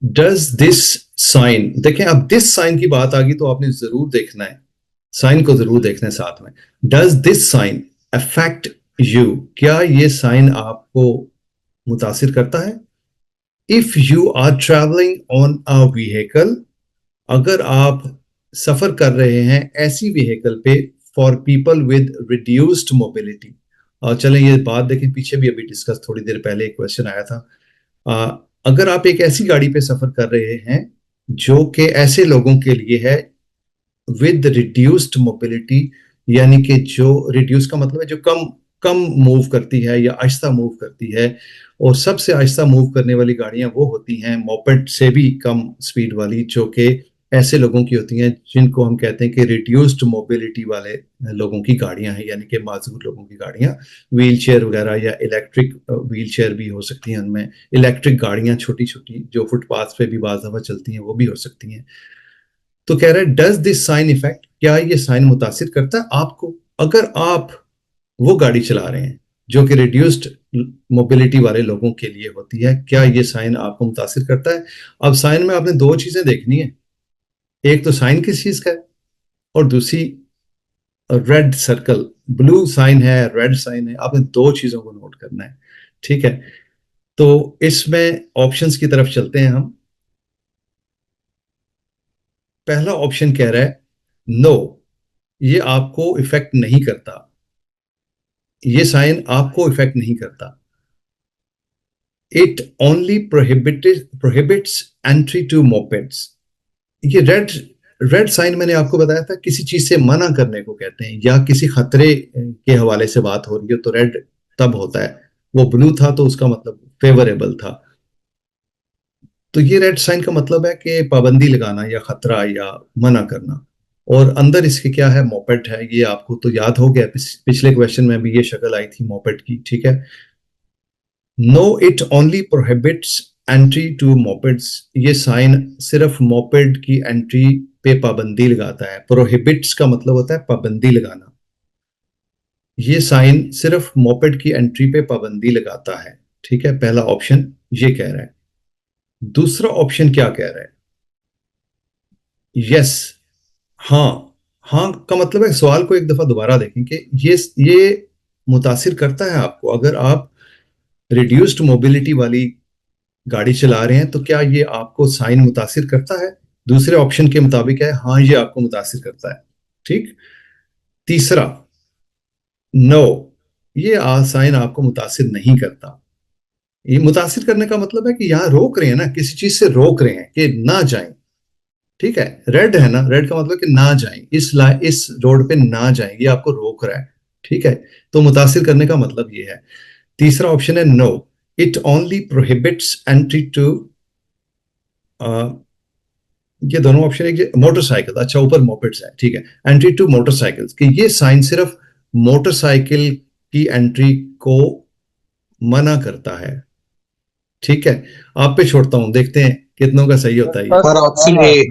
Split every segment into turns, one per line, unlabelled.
Does this sign, देखें अब this sign की बात आ गई तो आपने जरूर देखना है, साइन को जरूर देखना है साथ में। Does this sign affect you, क्या ये साइन आपको मुतासिर करता है? If you are travelling on a vehicle, अगर आप सफर कर रहे हैं ऐसी व्हीकल पे for people with reduced mobility. और चलें ये बात देखें, पीछे भी अभी डिस्कस थोड़ी देर पहले एक क्वेश्चन आया था। अगर आप एक ऐसी गाड़ी पे सफर कर रहे हैं जो कि ऐसे लोगों के लिए है विद रिड्यूस्ड मोबिलिटी, यानी कि जो रिड्यूस का मतलब है जो कम कम मूव करती है या आहिस्ता मूव करती है, और सबसे आहिस्ता मूव करने वाली गाड़ियां वो होती हैं मोपेड से भी कम स्पीड वाली, जो कि ऐसे लोगों की होती हैं जिनको हम कहते हैं कि रिड्यूस्ड मोबिलिटी वाले लोगों की गाड़ियां हैं, यानी कि माजूर लोगों की गाड़ियां, व्हील चेयर वगैरह या इलेक्ट्रिक व्हील चेयर भी हो सकती हैं उनमें, इलेक्ट्रिक गाड़ियां छोटी छोटी जो फुटपाथ पे भी बाज दफा चलती हैं वो भी हो सकती हैं। तो कह रहा है डज दिस साइन इफेक्ट, क्या ये साइन मुतासिर करता है आपको? अगर आप वो गाड़ी चला रहे हैं जो कि रिड्यूस्ड मोबिलिटी वाले लोगों के लिए होती है, क्या ये साइन आपको मुतासिर करता है? अब साइन में आपने दो चीजें देखनी है, एक तो साइन किस चीज का है और दूसरी रेड सर्कल, ब्लू साइन है रेड साइन है, आपने दो चीजों को नोट करना है। ठीक है, तो इसमें ऑप्शंस की तरफ चलते हैं हम। पहला ऑप्शन कह रहा है नो, ये आपको इफेक्ट नहीं करता, ये साइन आपको इफेक्ट नहीं करता। It only prohibits entry to mopeds. ये रेड रेड साइन मैंने आपको बताया था किसी चीज से मना करने को कहते हैं, या किसी खतरे के हवाले से बात हो रही है तो रेड तब होता है। वो ब्लू था तो उसका मतलब फेवरेबल था। तो ये रेड साइन का मतलब है कि पाबंदी लगाना या खतरा या मना करना। और अंदर इसके क्या है, मोपेड है, ये आपको तो याद हो गया, पिछले क्वेश्चन में भी ये शक्ल आई थी मोपेड की। ठीक है, no it only prohibits entry to mopeds, ये साइन सिर्फ मोपेड की एंट्री पे पाबंदी लगाता है। प्रोहिबिट्स का मतलब होता है पाबंदी लगाना, ये साइन सिर्फ मोपेड की एंट्री पे पाबंदी लगाता है। ठीक है, पहला ऑप्शन ये कह रहा है। दूसरा ऑप्शन क्या कह रहा है? यस, हाँ। हाँ का मतलब है, सवाल को एक दफा दोबारा देखें कि ये मुतासिर करता है आपको। अगर आप रिड्यूस्ड मोबिलिटी वाली गाड़ी चला रहे हैं तो क्या ये आपको साइन मुतासिर करता है? दूसरे ऑप्शन के मुताबिक है हाँ, ये आपको मुतासिर करता है। ठीक। तीसरा नो, ये साइन आपको मुतासिर नहीं करता। ये मुतासिर करने का मतलब है कि यहां रोक रहे हैं ना, किसी चीज से रोक रहे हैं कि ना जाएं। ठीक है, रेड है ना, रेड का मतलब कि ना जाएं, इस रोड पे ना जाएं, ये आपको रोक रहा है। ठीक है, तो मुतासिर करने का मतलब ये है। तीसरा ऑप्शन है no, it only prohibits entry to, ये दोनों ऑप्शन है। मोटरसाइकिल, अच्छा ऊपर मोपेड्स है, ठीक है, एंट्री टू मोटरसाइकिल्स, कि ये साइन सिर्फ मोटरसाइकिल की एंट्री को मना करता है। ठीक है, आप पे छोड़ता हूं, देखते हैं कितनों का सही होता है ये।
Sir option A.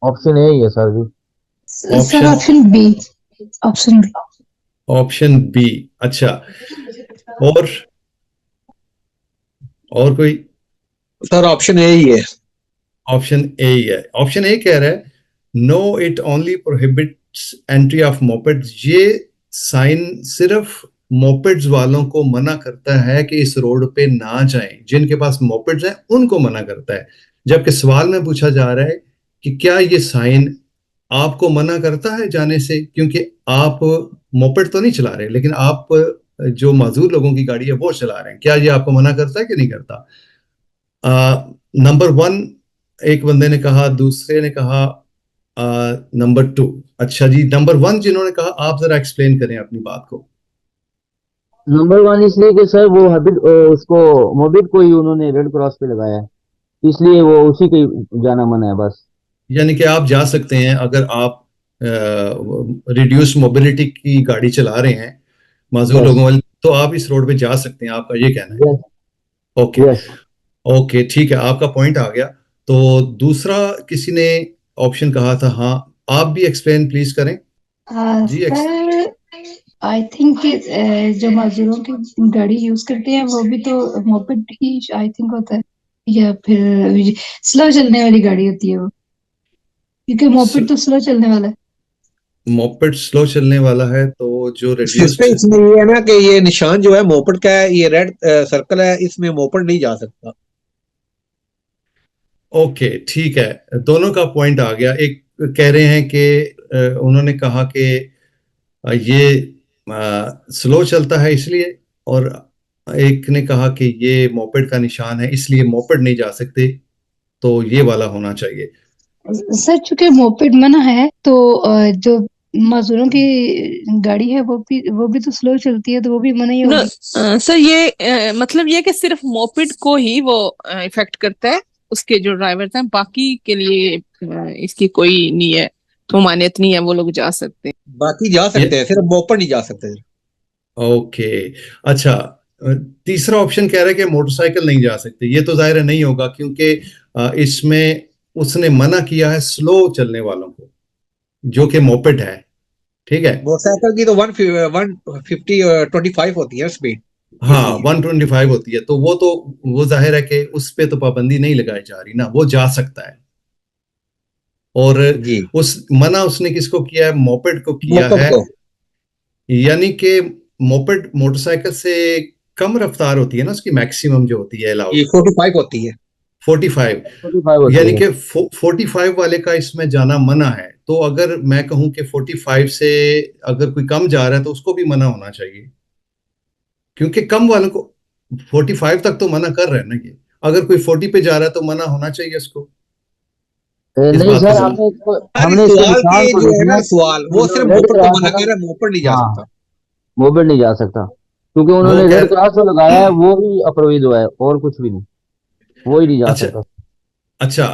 Option A ही है sir ji.
Sir
option
option B. Option B.
Option B, अच्छा। और और कोई?
सर ऑप्शन ए ही है।
ऑप्शन ए ही है। ऑप्शन ए कह रहा है no it only prohibits entry of mopeds, ये साइन सिर्फ मोपेड्स वालों को मना करता है कि इस रोड पे ना जाएं, जिनके पास मोपेड्स हैं उनको मना करता है। जबकि सवाल में पूछा जा रहा है कि क्या ये साइन आपको मना करता है जाने से, क्योंकि आप मोपेड तो नहीं चला रहे लेकिन आप जो माजूर लोगों की गाड़ी है वो चला रहे हैं, क्या ये आपको मना करता है कि नहीं करता? नंबर वन एक बंदे ने कहा, दूसरे ने कहा नंबर टू। अच्छा जी, नंबर वन जिन्होंने कहा, आप जरा एक्सप्लेन करें अपनी बात को।
नंबर वन इसलिए कि सर वो हबिट उसको मोबिट को ही उन्होंने रेड क्रॉस पे लगाया है, इसलिए वो उसी के जाना मना है बस।
यानी कि आप जा सकते हैं, अगर आप रिड्यूस मोबिलिटी की गाड़ी चला रहे हैं माजूर
यस।
लोगों वाली, तो आप इस रोड पे जा सकते हैं, आपका ये कहना है?
यस।
ओके।
यस।
ओके ठीक है, आपका पॉइंट आ गया। तो दूसरा किसी ने ऑप्शन कहा था, हाँ, आप भी एक्सप्लेन प्लीज करें जी।
सर आई थिंक जो मजदूरों की गाड़ी यूज करते हैं वो भी तो मोपेड ही आई थिंक होता है, या फिर स्लो चलने वाली गाड़ी होती है वो, क्योंकि मोपेड तो स्लो चलने वाला है।
मोपेड स्लो चलने वाला है, तो जो
सिस्टम
रिड्यूस्ड,
इसमें ये है ना कि ये निशान जो है मोपेड का है, ये रेड सर्कल है, इसमें मोपेड नहीं जा सकता।
ओके ठीक है, दोनों का पॉइंट आ गया। एक कह रहे हैं कि उन्होंने कहा कि ये स्लो चलता है इसलिए, और एक ने कहा कि ये मोपेड का निशान है इसलिए मोपेड नहीं जा सकते, तो ये वाला होना चाहिए।
सर चूंकि मोपेड मना है तो जो मजदूरों की गाड़ी है वो भी तो स्लो चलती है, तो वो भी मना ही
नो
होगी।
सर, ये मतलब ये कि सिर्फ मोपेड को ही वो इफेक्ट करता है, उसके जो ड्राइवर हैं, बाकी के लिए इसकी कोई नहीं है, तो मान्यता नहीं है, वो लोग जा सकते हैं।
बाकी जा
ये
सकते हैं, सिर्फ मोपेड नहीं जा सकते।
ओके। अच्छा, तीसरा ऑप्शन कह रहा है कि मोटरसाइकिल नहीं जा सकते। ये तो जाहिर है नहीं होगा, क्योंकि इसमें उसने मना किया है स्लो चलने वालों को, जो कि मोपेड है। ठीक है,
मोटरसाइकिल की तो 150 25 होती है स्पीड,
हाँ
इसलिए
125 होती है, तो वो जाहिर है कि उस पे तो पाबंदी नहीं लगाई जा रही ना, वो जा सकता है। और
जी।
उस मना उसने किसको किया है? मोपेड को किया
मोपेड
है।
को
यानी कि मोपेड मोटरसाइकिल से कम रफ्तार होती है ना, उसकी मैक्सिमम जो होती है
ये
अलाउड
45 होती है।
45।
45 होती
यानी
है।
कि 45 वाले का इसमें जाना मना है। तो अगर मैं कहूं कि 45 से अगर कोई कम जा रहा है तो उसको भी मना होना चाहिए, क्योंकि कम वालों को 45 तक तो मना कर रहे हैं ना ये। अगर कोई 40 पे जा रहा है तो मना होना चाहिए उसको। इस
नहीं
बात का
सर,
जवाब।
अरे
हमने इसके
सवाल के
निशान को
जो है
देखना
ना,
है।
सवाल वो सिर्फ
उन्होंने रेड
मोपेड को
क्रॉस
मना
वाला,
कर रहा है, मोपेड नहीं जा
हाँ,
सकता।
मोपेड नहीं जा सकता, क्योंकि
वो
उन्होंने रेड
कह
क्रॉस जो लगाया है वो ही अप्रूव्ड हुआ है, और कुछ भी नहीं, वो ही नहीं जा
अच्छा,
सकता।
अच्छा,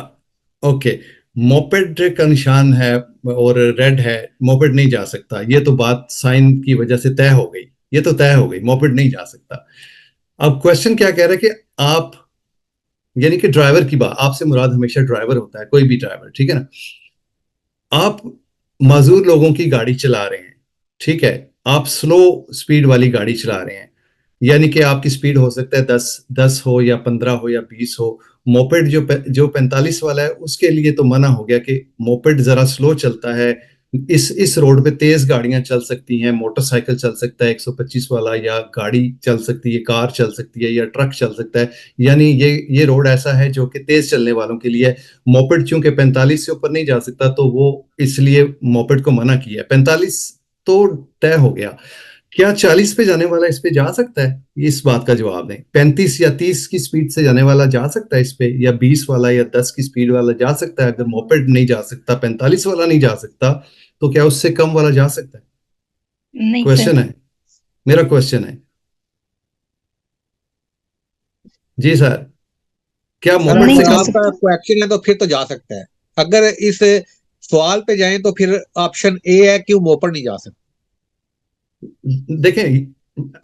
ओके। मोपेड का निशान है और रेड है, मोपेड नहीं जा सकता, ये तो बात साइन की वजह से तय हो गई। ये तो तय हो गई, मोपेड नहीं जा सकता। अब क्वेश्चन क्या कह रहा है कि आप, यानी कि ड्राइवर की बात, आपसे मुराद हमेशा ड्राइवर होता है, कोई भी ड्राइवर, ठीक है ना। आप मजदूर लोगों की गाड़ी चला रहे हैं, ठीक है, आप स्लो स्पीड वाली गाड़ी चला रहे हैं, यानी कि आपकी स्पीड हो सकता है 10 हो या 15 हो या 20 हो। मोपेड जो 45 वाला है उसके लिए तो मना हो गया कि मोपेड जरा स्लो चलता है। इस रोड पे तेज गाड़ियां चल सकती हैं, मोटरसाइकिल चल सकता है 125 वाला, या गाड़ी चल सकती है, कार चल सकती है, या ट्रक चल सकता है। यानी ये रोड ऐसा है जो कि तेज चलने वालों के लिए है। मोपेड चूंकि 45 से ऊपर नहीं जा सकता, तो वो इसलिए मोपेड को मना किया है। 45 तो तय हो गया। क्या 40 पे जाने वाला इस पे जा सकता है? इस बात का जवाब दें। 35 या 30 की स्पीड से जाने वाला जा सकता है इस पे, या 20 वाला या 10 की स्पीड वाला जा सकता है? अगर मोपेड नहीं जा सकता, 45 वाला नहीं जा सकता, तो क्या उससे कम वाला जा सकता है?
नहीं सर।
क्वेश्चन है, मेरा क्वेश्चन है। जी सर, क्या
सर
मोपेड
नहीं
से
अगर
जा
कम?
आपका
सकता।
क्वेश्चन है तो फिर तो जा सकता है। अगर इस सवाल पे जाएं तो फिर ऑप्शन ए है, क्यों मोपेड नहीं जा सकता।
देखें,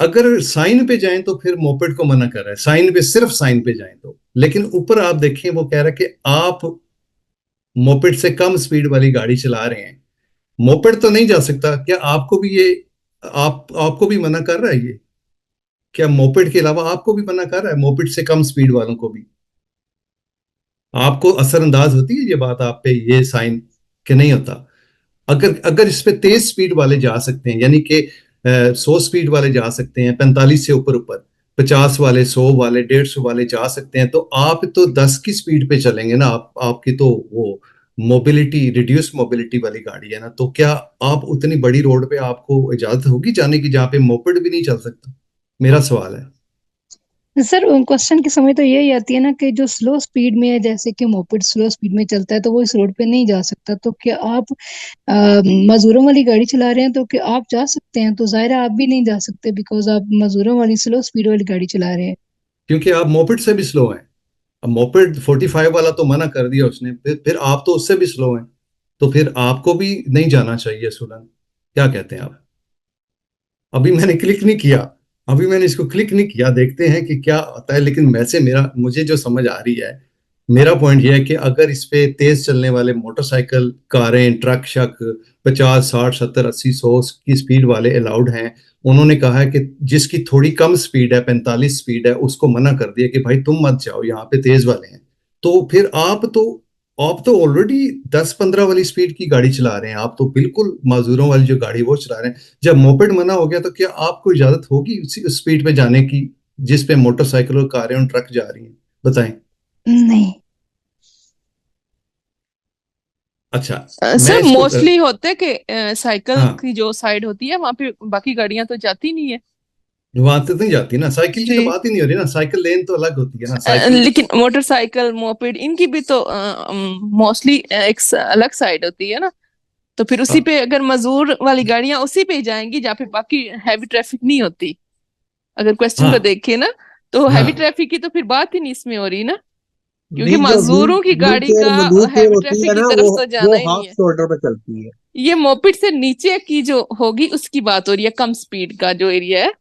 अगर साइन पे जाएं तो फिर मोपेड को मना कर रहा है, साइन पे, सिर्फ साइन पे जाएं तो। लेकिन ऊपर आप देखें, वो कह रहा है कि आप मोपेड से कम स्पीड वाली गाड़ी चला रहे हैं, मोपेड तो नहीं जा सकता। क्या आपको भी ये, आपको भी मना कर रहा है ये? क्या मोपेड के अलावा आपको भी मना कर रहा है, मोपेड से कम स्पीड वालों को भी? आपको असरअंदाज होती है ये बात आप पे, ये साइन, कि नहीं होता? अगर अगर इस पे तेज स्पीड वाले जा सकते हैं, यानी कि 100 स्पीड वाले जा सकते हैं, 45 से ऊपर ऊपर, 50 वाले, 100 वाले, 150 वाले जा सकते हैं, तो आप तो 10 की स्पीड पे चलेंगे ना। आपकी तो वो मोबिलिटी, रिड्यूस मोबिलिटी वाली गाड़ी है ना, तो क्या आप उतनी बड़ी रोड पे आपको इजाजत होगी जाने की जहां पे मोपेड भी नहीं चल सकता? मेरा सवाल है।
सर क्वेश्चन की समझ तो यही आती है ना कि जो स्लो स्पीड में है, जैसे कि मोपेड स्लो स्पीड में चलता है तो वो इस रोड पे नहीं जा सकता, तो क्या आप मजदूरों वाली गाड़ी चला रहे हैं तो क्या आप जा सकते हैं? तो जाहिर है आप भी नहीं जा सकते, बिकॉज आप मजदूरों वाली स्लो स्पीड वाली गाड़ी चला रहे हैं।
क्योंकि आप मोपेड से भी स्लो हैं। अब मोपेड 45 वाला तो मना कर दिया उसने, फिर आप तो उससे भी स्लो हैं, तो फिर आपको भी नहीं जाना चाहिए सुलन। क्या कहते हैं आप? अभी मैंने क्लिक नहीं किया, अभी मैंने इसको क्लिक नहीं किया, देखते हैं कि क्या आता है। लेकिन वैसे मुझे जो समझ आ रही है, मेरा पॉइंट यह है कि अगर इस पे तेज चलने वाले मोटरसाइकिल, कारें, ट्रक शक 50, 60, 70, 80, 100 की स्पीड वाले अलाउड हैं, उन्होंने कहा है कि जिसकी थोड़ी कम स्पीड है, 45 स्पीड है, उसको मना कर दिया कि भाई तुम मत जाओ, यहाँ पे तेज वाले हैं। तो फिर आप तो ऑलरेडी 10-15 वाली स्पीड की गाड़ी चला रहे हैं, आप तो बिल्कुल माजूरों वाली जो गाड़ी वो चला रहे हैं। जब मोपेड मना हो गया तो क्या आपको इजाजत होगी उसी स्पीड पे जाने की जिस पे मोटरसाइकिल और कारें और ट्रक जा रही हैं? बताएं।
नहीं
अच्छा, मैं
सर
इसको
मोस्टली होता है कि साइकिल
हाँ,
की जो साइड होती है वहां पे बाकी गाड़ियां तो जाती नहीं है
वहां तक नहीं जाती ना, साइकिल की तो
जी।
बात ही नहीं हो रही ना, साइकिल लेन तो अलग होती है ना, साइकिल।
लेकिन मोटरसाइकिल मोपेड इनकी भी तो मोस्टली एक अलग साइड होती है ना, तो फिर उसी
हाँ,
पे अगर मजदूर वाली गाड़ियां उसी पे ही जाएंगी जहाँ पे बाकी हैवी ट्रैफिक नहीं होती। अगर क्वेश्चन
हाँ,
को देखें ना तो हैवी
हाँ,
ट्रैफिक की तो फिर बात ही नहीं इसमें हो रही ना, क्योंकि
नहीं, जो
मजदूरों की
व्हील
गाड़ी
चेयर
का
मजदूर चेयर
हैवी
होती
ट्रैफिक
है
की
ना,
तरफ
वो
तो
वो
जाना ही नहीं
हाफ
है।
शोल्डर पे चलती है।
ये मोपेड से नीचे की जो होगी उसकी बात हो रही है, कम स्पीड का जो एरिया है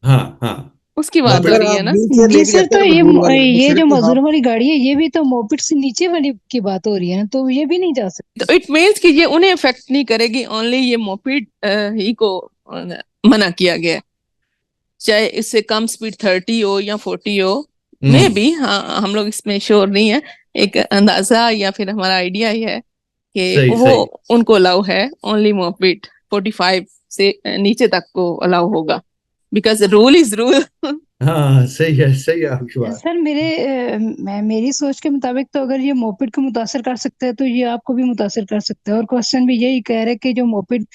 हाँ, हाँ।
उसकी बात हो
मोपेड
अगर
रही है
आप
ना।
व्हील चेयर
जी
लेके
सर,
जाते
तो
हैं ना
ये
मजदूर वाली, वो
ये जो
सड़क पे
मजदूरों
हाफ।
वाली गाड़ी है ये भी तो मोपेड से नीचे वाली की बात हो रही है ना, तो ये भी नहीं जा सकती।
तो इट मीन्स कि ये उन्हें इफेक्ट नहीं करेगी, ओनली ये मोपेड ही को मना किया गया है, चाहे इससे कम स्पीड 30 हो या 40 हो। मे
हम्म।
भी हाँ, हम लोग इसमें श्योर नहीं है, एक अंदाजा या फिर हमारा आइडिया ही है कि
सही
वो
सही।
उनको अलाउ है, ओनली मोपेड 45 से नीचे तक को अलाउ होगा, बिकॉज रूल इज रूल।
हाँ, सही है आपकी बात।
सर मेरी सोच के मुताबिक तो अगर ये मोपेड को मुतासर कर सकता है तो ये आपको भी मुतासर कर सकता है, और क्वेश्चन भी यही कह रहे हैं कि जो मोपेड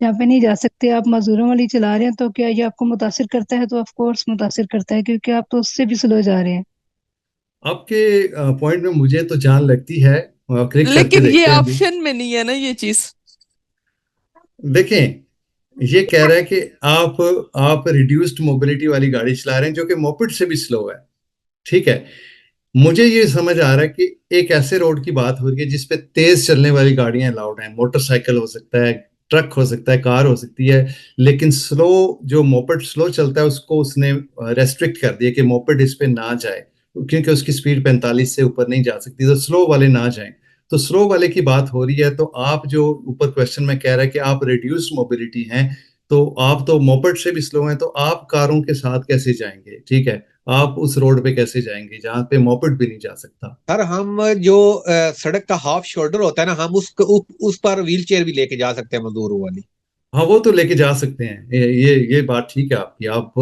यहाँ पे नहीं जा सकते, आप मजदूरों वाली चला रहे हैं, तो क्या ये आपको मुतासर करता है? तो ऑफ कोर्स मुतासर करता है, क्योंकि आप तो उससे भी स्लो जा रहे हैं।
आपके पॉइंट में मुझे तो जान लगती है, क्लिक करके
लेकिन ये
देखते हैं अभी।
ऑप्शन में नहीं है ना ये चीज।
देखें, ये कह रहा है कि आप रिड्यूस्ड मोबिलिटी वाली गाड़ी चला रहे हैं जो कि मोपेड से भी स्लो है। ठीक है, मुझे ये समझ आ रहा है कि एक ऐसे रोड की बात हो रही है जिसपे तेज चलने वाली गाड़ियां अलाउड हैं, मोटरसाइकिल हो सकता है, ट्रक हो सकता है, कार हो सकती है, लेकिन स्लो जो मोपेड स्लो चलता है उसको उसने रेस्ट्रिक्ट कर दिया कि मोपेड इस पे ना जाए, क्योंकि उसकी स्पीड 45 से ऊपर नहीं जा सकती, तो स्लो वाले ना जाएं। तो स्लो वाले की बात हो रही है, तो आप जो ऊपर क्वेश्चन में कह रहा है कि आप रिड्यूस्ड मोबिलिटी हैं, तो आप तो मोपेड से भी स्लो हैं, तो आप कारों के साथ कैसे जाएंगे? ठीक है, आप उस रोड पे कैसे जाएंगे जहां पे मोपेड भी नहीं जा सकता?
सर हम जो सड़क का हाफ शोल्डर होता है ना, हम उस पर व्हील चेयर भी लेके जा सकते हैं मजदूरों वाली।
हाँ, वो तो लेके जा सकते हैं, ये बात ठीक है आपकी, आप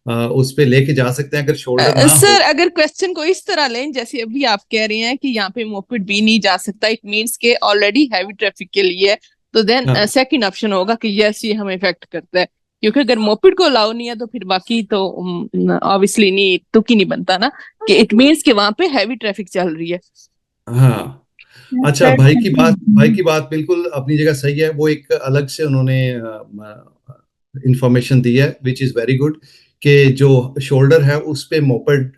उस पे लेके जा सकते हैं अगर शोल्डर ना हो।
सर अगर क्वेश्चन को इस तरह लें जैसे अभी आप कह रहे हैं कि यहाँ पे मोपेड भी नहीं जा सकता, इट मीन्स के ऑलरेडी हैवी ट्रैफिक के लिए है, तो देन
हाँ,
सेकंड ऑप्शन होगा कि यस ये हमें इफेक्ट करता है, क्योंकि अगर मोपेड को अलाउ नहीं है तो फिर बाकी तो ऑब्वियसली नहीं, तुक ही नहीं बनता ना कि इट मीन्स के वहां पे हैवी ट्रैफिक चल रही है।
हाँ। अच्छा,
सर
भाई की बात बिल्कुल अपनी जगह सही है, वो एक अलग से उन्होंने इंफॉर्मेशन दी है विच इज वेरी गुड, कि जो शोल्डर है उस पे मोपेड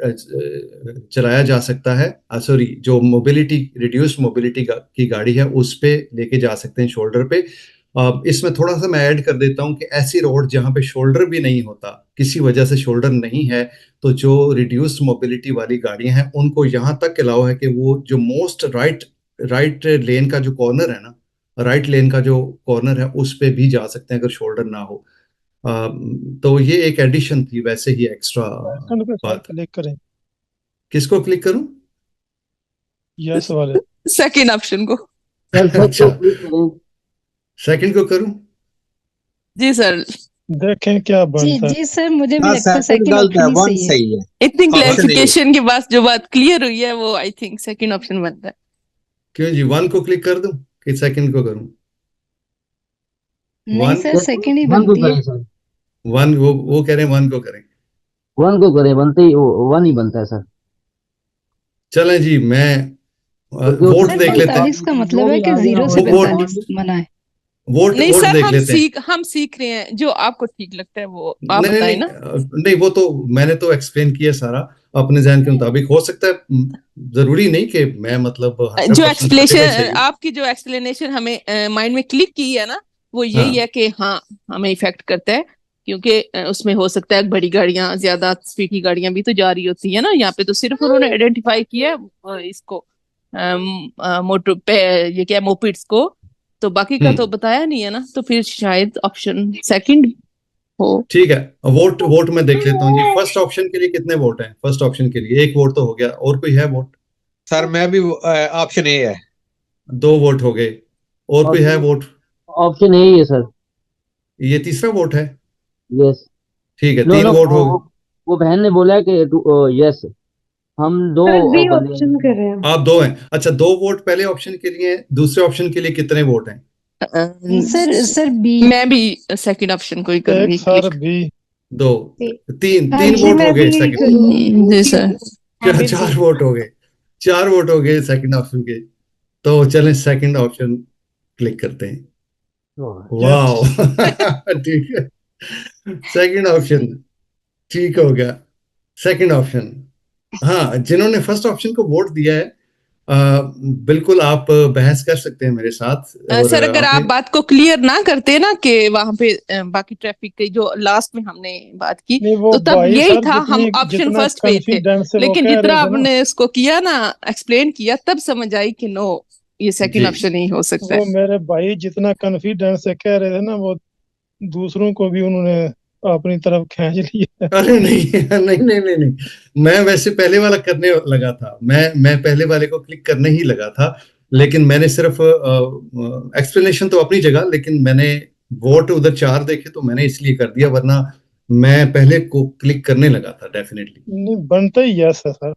चलाया जा सकता है, सॉरी, जो मोबिलिटी रिड्यूस्ड मोबिलिटी की गाड़ी है उस पे लेके जा सकते हैं शोल्डर पे। इसमें थोड़ा सा मैं ऐड कर देता हूँ कि ऐसी रोड जहाँ पे शोल्डर भी नहीं होता, किसी वजह से शोल्डर नहीं है, तो जो रिड्यूस्ड मोबिलिटी वाली गाड़ियां हैं उनको यहाँ तक अलाउ है कि वो जो मोस्ट राइट लेन का जो कॉर्नर है ना, राइट लेन का जो कॉर्नर है उस पे भी जा सकते हैं अगर शोल्डर ना हो। तो ये एक एडिशन थी, वैसे ही एक्स्ट्रा
सेकंड पे सर
बात।
क्लिक करें,
किसको क्लिक करूं?
यस वाले।
सेकंड ऑप्शन को।
सर सब
अच्छा,
को क्लिक करें।
सेकंड को करूं?
जी सर,
देखें क्या
जी
बनता है।
जी सर, मुझे भी
हाँ,
लगता है
सेकंड
सेकंड
गलत है,
ऑप्शन ही
वन
सही है।
सही है।
इतनी
ऑप्शन ए।
क्लैरिफिकेशन के बाद जो बात क्लियर हुई है वो आई थिंक सेकंड ऑप्शन बनता है।
क्यों जी, वन को क्लिक कर दूं कि सेकंड को करूं?
नहीं
वन
सर, सेकंड ही
वन को
बनती है।
करें सर,
वन वो कह रहे हैं वन को करें।
वन को करें, बनते ही वन ही बनता है सर,
चलें जी, मैं
क्योंकि
वोट
सर
देख लेते हैं।
45 का
जो
मतलब है
भी
कि
आगे ना
0
हो
से
वो वोट
45 मना है।
नहीं
वोट
सर,
देख लेते हैं।
हम सीख रहे हैं, जो आपको ठीक लगता है वो आप
नहीं नहीं
बताएं
नहीं,
ना।
नहीं, वो तो मैंने तो एक्सप्लेन किया सारा अपने जहन के मुताबिक, हो सकता है जरूरी नहीं कि मैं मतलब
जो
100% सर्टिफाई
एक्सप्लेनेशन
सही हूँ।
आपकी जो एक्सप्लेनेशन हमें माइंड में क्लिक की है ना, वो यही
हाँ,
है कि हाँ हमें इफेक्ट करता है, क्योंकि उसमें हो सकता है बड़ी गाड़ियां, ज्यादा स्पीड की गाड़ियां भी तो जा रही होती है ना, यहाँ पे तो सिर्फ उन्होंने आइडेंटिफाई किया है इसको मोटर पे, ये क्या मोपिड्स को, तो बाकी का तो
हम्म।
बताया नहीं है ना, तो फिर शायद ऑप्शन सेकंड हो।
ठीक है, वोट वोट में देख लेता हूँ जी। फर्स्ट ऑप्शन के लिए कितने वोट हैं? फर्स्ट ऑप्शन के लिए एक वोट तो हो गया, और कोई है वोट?
सर मैं भी ऑप्शन ए है।
2 वोट हो गए, और कोई है
ऑप्शन
वोट?
ऑप्शन ए ही है सर।
ये तीसरा वोट है।
यस।
ठीक है,
नो
3
नो,
वोट हो गए।
वो बहन ने बोला है कि यस, हम दो
सर बी
बंदे
ऑप्शन कर रहे हैं।
आप 2 हैं, अच्छा। 2 वोट पहले ऑप्शन के लिए हैं, दूसरे ऑप्शन के लिए कितने वोट हैं?
Sir B.
मैं भी सेकंड ऑप्शन को ही
एक
करूंगी
सर
क्लिक।
बी।
2, 3
हाँ
3
जी,
वोट हो
मैं भी
गए
यही
सेकंड।
करूंगी।
जी सर।
क्या 4 वोट हो गए? 4 वोट हो गए सेकंड ऑप्शन के। तो चलें सेकंड ऑप्शन क्लिक करते हैं।
यस।
वाह ठीक है, सेकंड ऑप्शन ठीक हो गया। सेकंड ऑप्शन, हाँ, जिन्होंने फर्स्ट ऑप्शन को वोट दिया है, बिल्कुल आप बहस कर सकते हैं मेरे साथ। और
सर अगर आप
आपने
बात को क्लियर ना करते ना कि वहां पे बाकी ट्रैफिक की जो लास्ट में हमने बात की,
नहीं वो
तो तब
भाई
यही
सर
था, हम
जितनी
ऑप्शन
जितना
फर्स्ट पे ही थे।
कॉन्फिडेंस से वो
लेकिन
कह
जितना
रहे थे ना,
आपने उसको किया ना, एक्सप्लेन किया, तब समझ आई कि नो, ये सेकंड
जी,
ऑप्शन ही हो सकता
वो
है।
मेरे भाई जितना कॉन्फिडेंस से कह रहे थे ना, वो दूसरों को भी उन्होंने अपनी तरफ खींच लिया।
अरे नहीं नहीं नहीं नहीं नहीं, मैं वैसे पहले वाला करने लगा था। मैं पहले वाले को क्लिक करने ही लगा था, लेकिन मैंने सिर्फ एक्सप्लेनेशन तो अपनी जगह, लेकिन मैंने वोट उधर 4 देखे तो मैंने इसलिए कर दिया, वरना मैं पहले को क्लिक करने लगा था डेफिनेटली।
नहीं बनता ही यस है सर।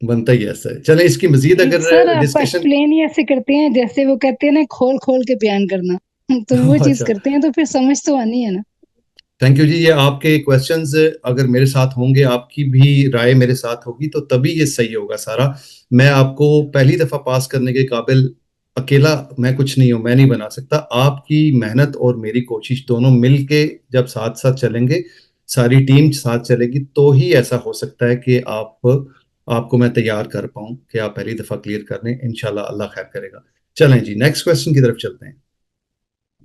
बनता ही ऐसा है। चलें, इसकी मजीद
सर
अगर
आप
डिस्कशन
एक्सप्लेन ही ऐसे करते हैं जैसे वो कहते हैं ना, खोल खोल के बयान करना। तो वो चीज
अच्छा,
करते हैं तो फिर समझ तो आनी है ना।
थैंक यू जी। ये आपके क्वेश्चंस अगर मेरे साथ होंगे, आपकी भी राय मेरे साथ होगी, तो तभी ये सही होगा सारा। मैं आपको पहली दफा पास करने के काबिल अकेला मैं कुछ नहीं हूं, मैं नहीं बना सकता। आपकी मेहनत और मेरी कोशिश दोनों मिलके जब साथ साथ चलेंगे, सारी टीम साथ चलेगी, तो ही ऐसा हो सकता है कि आपको मैं तैयार कर पाऊं कि आप पहली दफा क्लियर कर लें। इंशाल्लाह अल्लाह खैर करेगा। चलें जी, नेक्स्ट क्वेश्चन की तरफ चलते हैं।